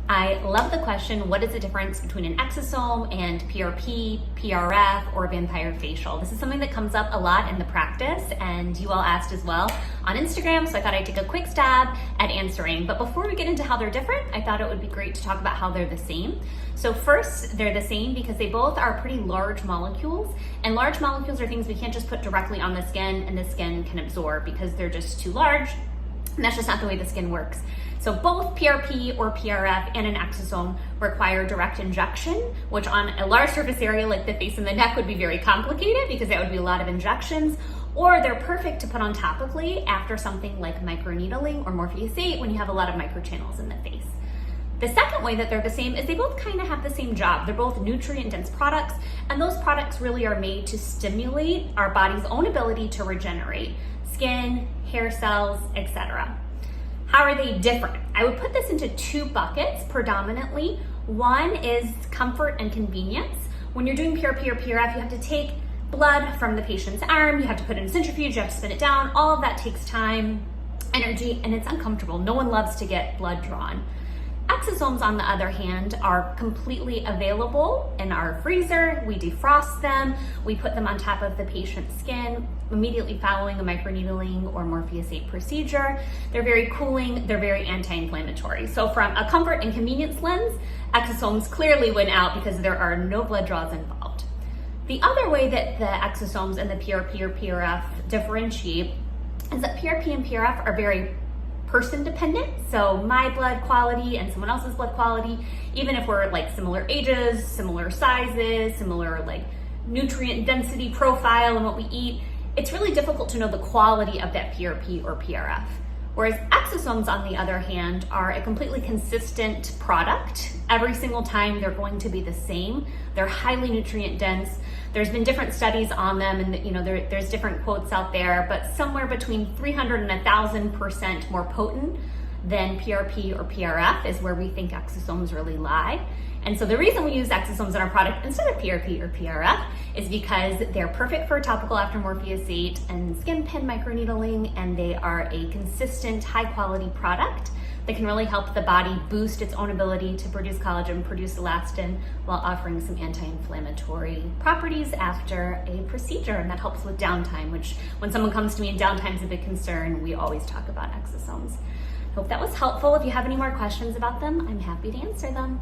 I love the question, what is the difference between an exosome and PRP, PRF, or vampire facial? This is something that comes up a lot in the practice, and you all asked as well on Instagram, so I thought I'd take a quick stab at answering. But before we get into how they're different, I thought it would be great to talk about how they're the same. So first, they're the same because they both are pretty large molecules, and large molecules are things we can't just put directly on the skin and the skin can absorb because they're just too large, and that's just not the way the skin works. So both PRP or PRF and an exosome require direct injection, which on a large surface area like the face and the neck would be very complicated because that would be a lot of injections, or they're perfect to put on topically after something like microneedling or Morpheus 8 when you have a lot of microchannels in the face. The second way that they're the same is they both kind of have the same job. They're both nutrient-dense products, and those products really are made to stimulate our body's own ability to regenerate skin, hair cells, etc. How are they different? I would put this into two buckets predominantly. One is comfort and convenience. When you're doing PRP or PRF, you have to take blood from the patient's arm, you have to put it in a centrifuge, you have to spin it down. All of that takes time, energy, and it's uncomfortable. No one loves to get blood drawn. Exosomes, on the other hand, are completely available in our freezer. We defrost them, we put them on top of the patient's skin immediately following a microneedling or Morpheus 8 procedure. They're very cooling, they're very anti-inflammatory. So from a comfort and convenience lens, exosomes clearly win out because there are no blood draws involved. The other way that the exosomes and the PRP or PRF differentiate is that PRP and PRF are very person dependent. So my blood quality and someone else's blood quality, even if we're like similar ages, similar sizes, similar like nutrient density profile and what we eat, it's really difficult to know the quality of that PRP or PRF. Whereas exosomes, on the other hand, are a completely consistent product. Every single time they're going to be the same. They're highly nutrient dense. There's been different studies on them, and there's different quotes out there, but somewhere between 300 and 1,000% more potent than PRP or PRF is where we think exosomes really lie. And so the reason we use exosomes in our product instead of PRP or PRF is because they're perfect for topical after Morpheus 8 and skin pin microneedling, and they are a consistent, high quality product that can really help the body boost its own ability to produce collagen, produce elastin, while offering some anti-inflammatory properties after a procedure. And that helps with downtime, which when someone comes to me and downtime is a big concern, we always talk about exosomes. Hope that was helpful. If you have any more questions about them, I'm happy to answer them.